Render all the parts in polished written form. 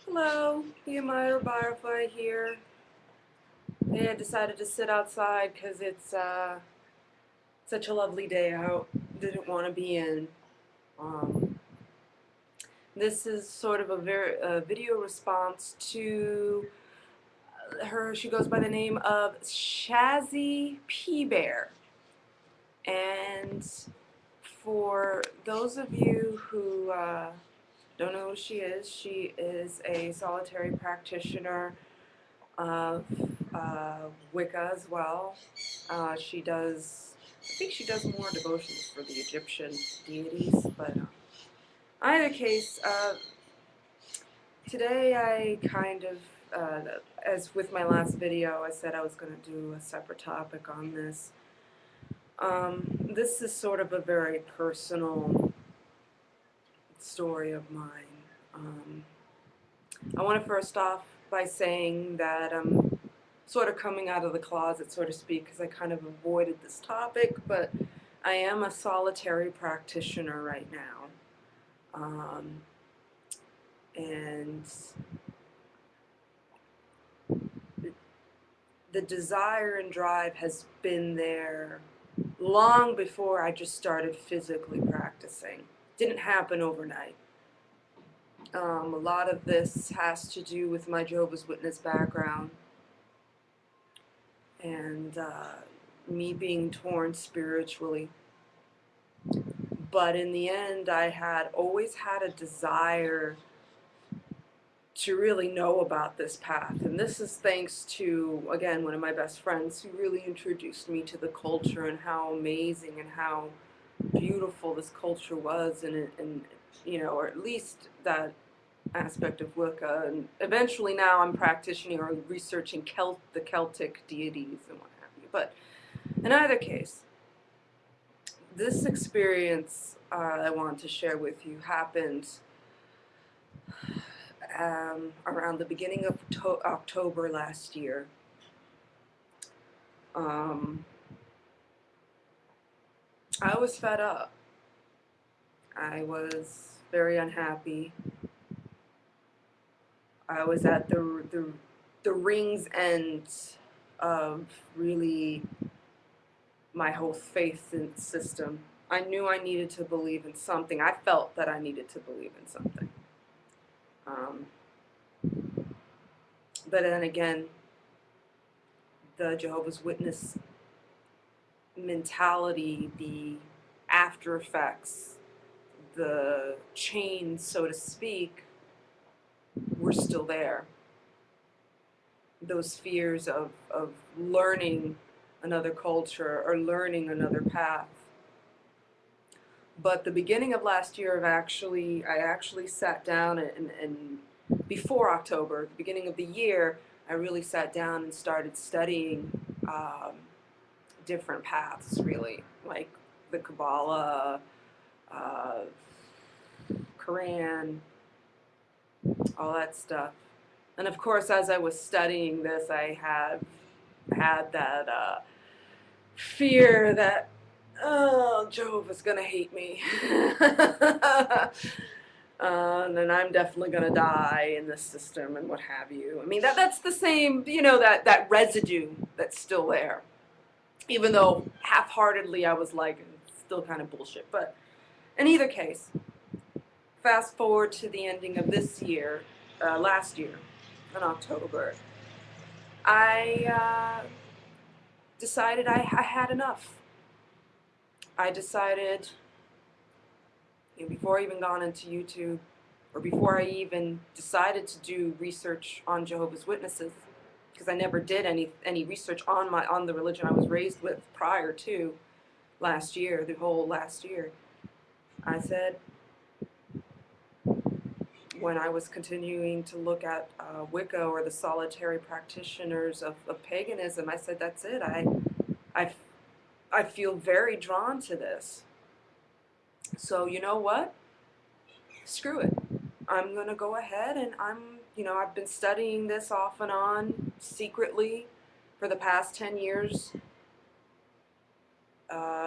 Hello, the Admire Firefly here. Hey, I decided to sit outside because it's such a lovely day out. Didn't want to be in. Um, this is sort of a video response to her. She goes by the name of ShazzypBear. And for those of you who don't know who she is a solitary practitioner of Wicca as well. She does, I think she does more devotions for the Egyptian deities, but either case, today I kind of, as with my last video, I said I was going to do a separate topic on this. This is sort of a very personal story of mine. I want to first off by saying that I'm sort of coming out of the closet, so to speak, because I kind of avoided this topic, but I am a solitary practitioner right now. And the desire and drive has been there long before I just started physically practicing. Didn't happen overnight. A lot of this has to do with my Jehovah's Witness background and me being torn spiritually. But in the end, I had always had a desire to really know about this path. And this is thanks to, again, one of my best friends who really introduced me to the culture and how amazing and how beautiful this culture was, and you know, or at least that aspect of Wicca. And eventually now I'm practicing or researching the Celtic deities and what have you. But in either case, this experience I want to share with you happened around the beginning of October last year. I was fed up. I was very unhappy. I was at the ring's end of really my whole faith system. I knew I needed to believe in something. I felt that I needed to believe in something. But then again, the Jehovah's Witness mentality, the after effects, the chains, so to speak, were still there. Those fears of learning another culture or learning another path. But the beginning of last year, I actually sat down and before October, the beginning of the year, I really sat down and started studying different paths, really, like the Kabbalah, Quran, all that stuff. And of course, as I was studying this, I had that fear that, oh, Jehovah's gonna hate me. And then I'm definitely going to die in this system and what have you. I mean, that's the same, you know, that residue that's still there. Even though half-heartedly I was like, it's still kind of bullshit. But in either case, fast forward to the ending of this year, last year, in October, I decided I had enough. I decided, you know, before I even gone into YouTube, or before I even decided to do research on Jehovah's Witnesses, because I never did any research on the religion I was raised with prior to last year, the whole last year. I said, when I was continuing to look at Wicca or the solitary practitioners of paganism, I said, that's it. I feel very drawn to this. So you know what? Screw it. I'm going to go ahead and I've been studying this off and on secretly for the past 10 years.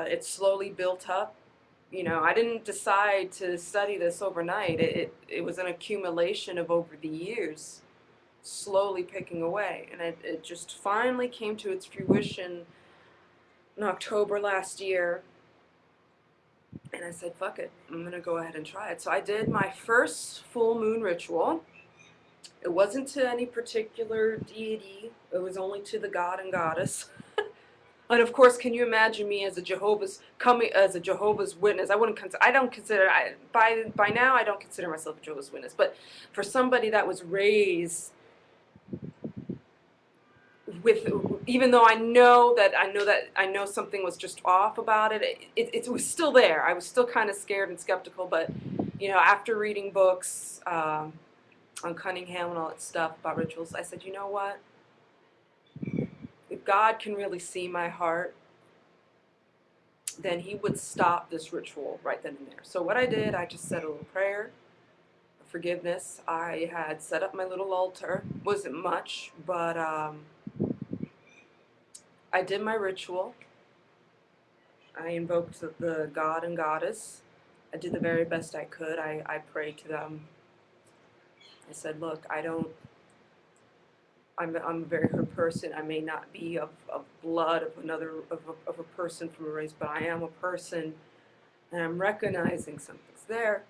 It's slowly built up. You know, I didn't decide to study this overnight. It was an accumulation of over the years, slowly picking away. And it just finally came to its fruition in October last year. And I said, fuck it, I'm going to go ahead and try it. So I did my first full moon ritual. It wasn't to any particular deity. It was only to the god and goddess. And of course, can you imagine me as a Jehovah's Witness? I don't consider, by now I don't consider myself a Jehovah's Witness, but for somebody that was raised with, even though I know something was just off about it was still there. I was still kind of scared and skeptical, but you know, after reading books on Cunningham and all that stuff about rituals, I said, you know what? If God can really see my heart, then he would stop this ritual right then and there. So what I did, I just said a little prayer of forgiveness. I had set up my little altar. Wasn't much, but I did my ritual. I invoked the god and goddess. I did the very best I could. I prayed to them. I said, look, I'm a very hurt person. I may not be of blood of a person from a race, but I am a person, and I'm recognizing something's there.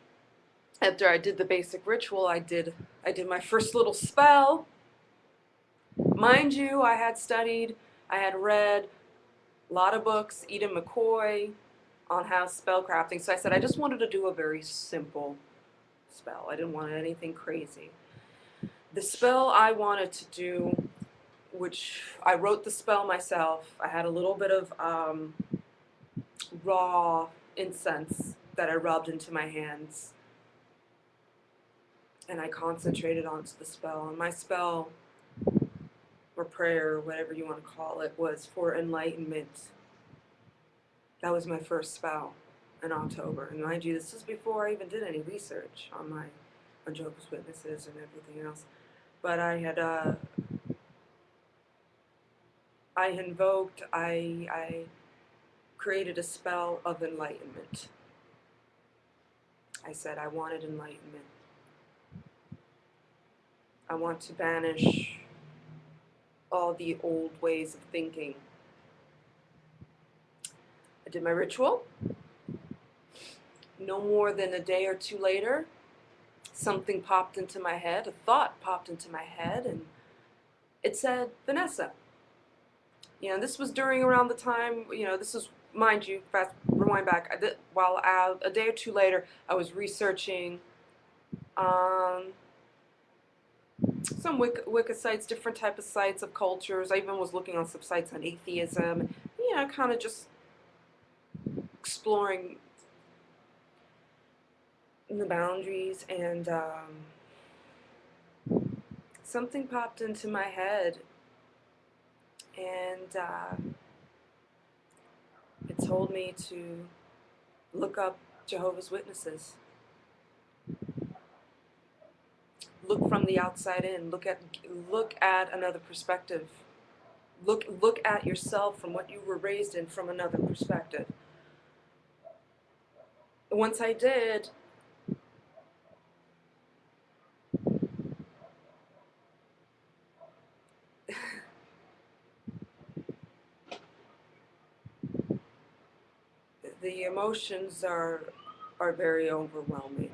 After I did the basic ritual, I did my first little spell. Mind you, I had read a lot of books, Eden McCoy, on how spell crafting. So I said I just wanted to do a very simple spell. I didn't want anything crazy. The spell I wanted to do, which I wrote the spell myself, I had a little bit of raw incense that I rubbed into my hands, and I concentrated onto the spell. And my spell, or prayer, whatever you want to call it, was for enlightenment. That was my first spell in October. And mind you, this is before I even did any research on Jehovah's Witnesses and everything else. But I had I created a spell of enlightenment. I said I wanted enlightenment. I want to banish all the old ways of thinking. I did my ritual. No more than a day or two later, something popped into my head, a thought popped into my head, and it said, Vanessa. You know, this was around the time, you know, this is, mind you, rewind back, while a day or two later, I was researching some Wicca sites, different type of sites of cultures. I even was looking on some sites on atheism, you know, kind of just exploring the boundaries, and something popped into my head, and it told me to look up Jehovah's Witnesses. Look from the outside in. Look at another perspective. Look at yourself from what you were raised in from another perspective. Once I did, the emotions are very overwhelming.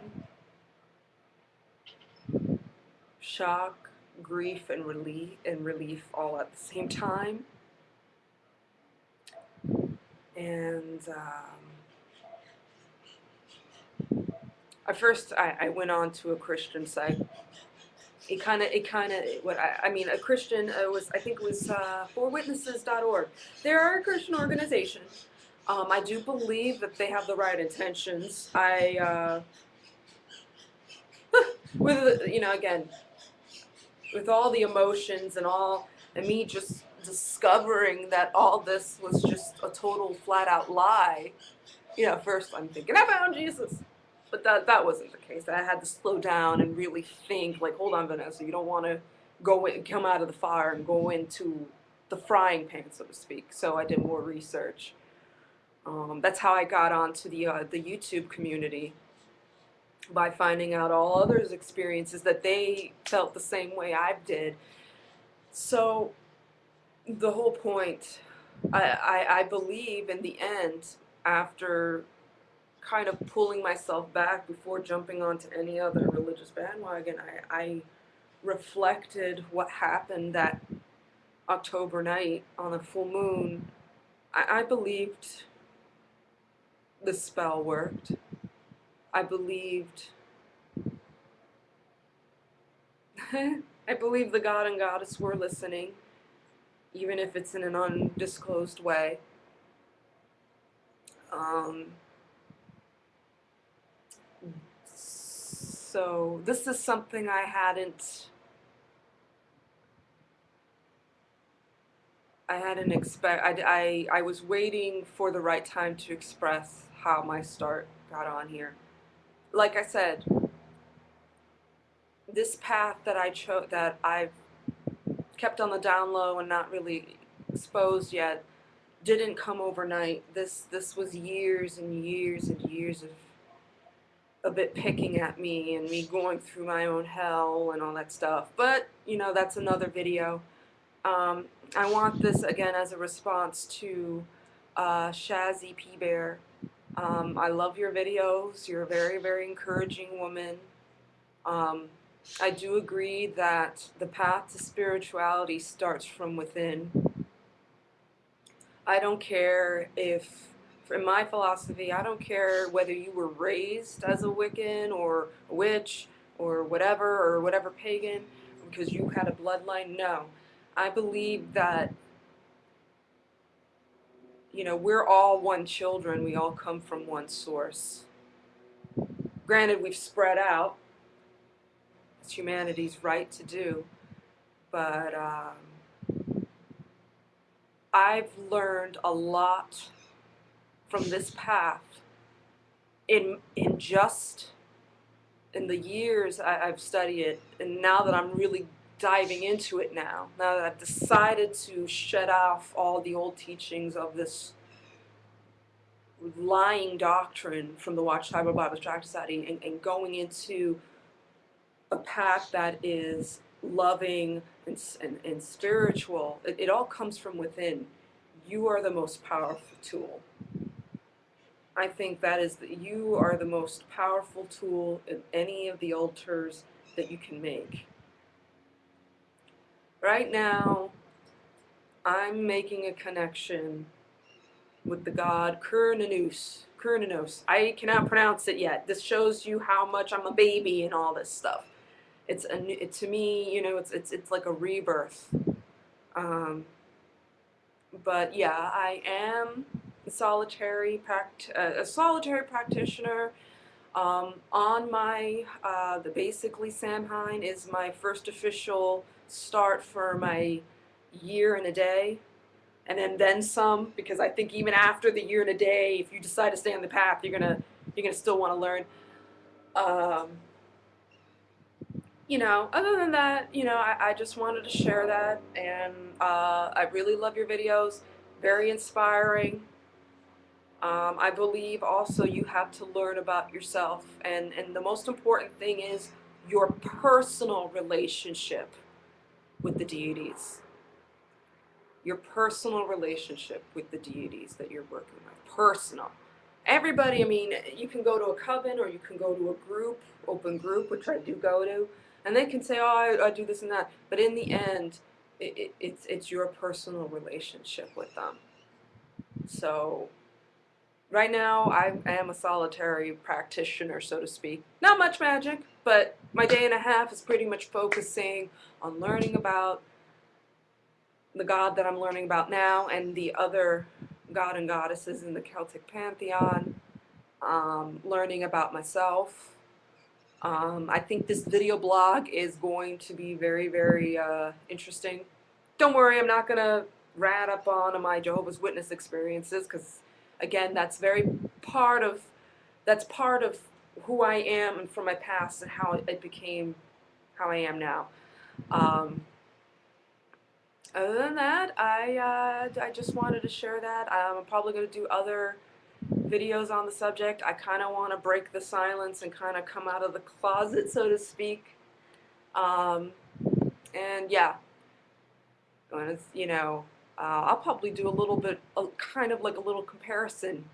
Shock, grief, and relief all at the same time. And at first I went on to a Christian site. A Christian, I think it was forwitnesses.org. They're a Christian organization. I do believe that they have the right intentions. Again, with all the emotions and me just discovering that all this was just a total flat out lie. You know, first I'm thinking, I found Jesus. But that wasn't the case. I had to slow down and really think, like, hold on, Vanessa, you don't want to come out of the fire and go into the frying pan, so to speak. So I did more research. That's how I got onto the YouTube community, by finding out all others' experiences that they felt the same way I did. So the whole point, I believe in the end, after kind of pulling myself back before jumping onto any other religious bandwagon, I reflected what happened that October night on a full moon. I believed the spell worked. I believed I believed the God and Goddess were listening, even if it's in an undisclosed way. Um, so this is something I hadn't expect. I was waiting for the right time to express how my start got on here. Like I said, this path that I chose, that I've kept on the down low and not really exposed yet, didn't come overnight. This was years and years and years of a bit picking at me and me going through my own hell and all that stuff. But you know, that's another video. I want this again as a response to ShazzypBear. I love your videos. You're a very, very encouraging woman. Um, I do agree that the path to spirituality starts from within. I don't care if, in my philosophy, I don't care whether you were raised as a Wiccan or a witch or whatever pagan, because you had a bloodline. No. I believe that, you know, we're all one children. We all come from one source. Granted, we've spread out. It's humanity's right to do. But I've learned a lot from this path in just in the years I've studied it, and now that I'm really diving into it now that I've decided to shut off all the old teachings of this lying doctrine from the Watchtower Bible Tract Society, and going into a path that is loving and spiritual. It all comes from within. You are the most powerful tool. I think that is you are the most powerful tool in any of the altars that you can make. Right now, I'm making a connection with the god Kurnanus. Kurnanus. I cannot pronounce it yet. This shows you how much I'm a baby and all this stuff. To me, you know, it's like a rebirth. Um, but yeah, I am a solitary practitioner. On my the basically Samhain is my first official start for my year and a day, and then some, because I think even after the year and a day, if you decide to stay on the path, you're gonna still want to learn. Um, you know, other than that, you know, I just wanted to share that, and I really love your videos, very inspiring. I believe also you have to learn about yourself, and the most important thing is your personal relationship with the deities. Your personal relationship with the deities that you're working with. Personal. Everybody, I mean, you can go to a coven or you can go to a group, open group, which I do go to, and they can say, oh, I do this and that. But in the end, it's your personal relationship with them. So right now, I am a solitary practitioner, so to speak. Not much magic, but my day and a half is pretty much focusing on learning about the god that I'm learning about now and the other god and goddesses in the Celtic pantheon, learning about myself. I think this video blog is going to be very, very interesting. Don't worry, I'm not going to rat up on my Jehovah's Witness experiences, because again, that's part of who I am and from my past and how it became how I am now. Other than that, I just wanted to share that. I'm probably going to do other videos on the subject. I kind of want to break the silence and kind of come out of the closet, so to speak. Um, and yeah, and it's, I'll probably do a little bit, kind of like a little comparison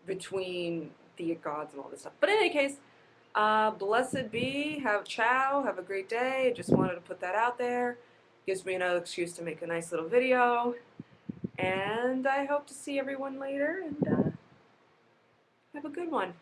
between the gods and all this stuff. But in any case, blessed be, have a great day. Just wanted to put that out there. Gives me another excuse to make a nice little video. And I hope to see everyone later, and have a good one.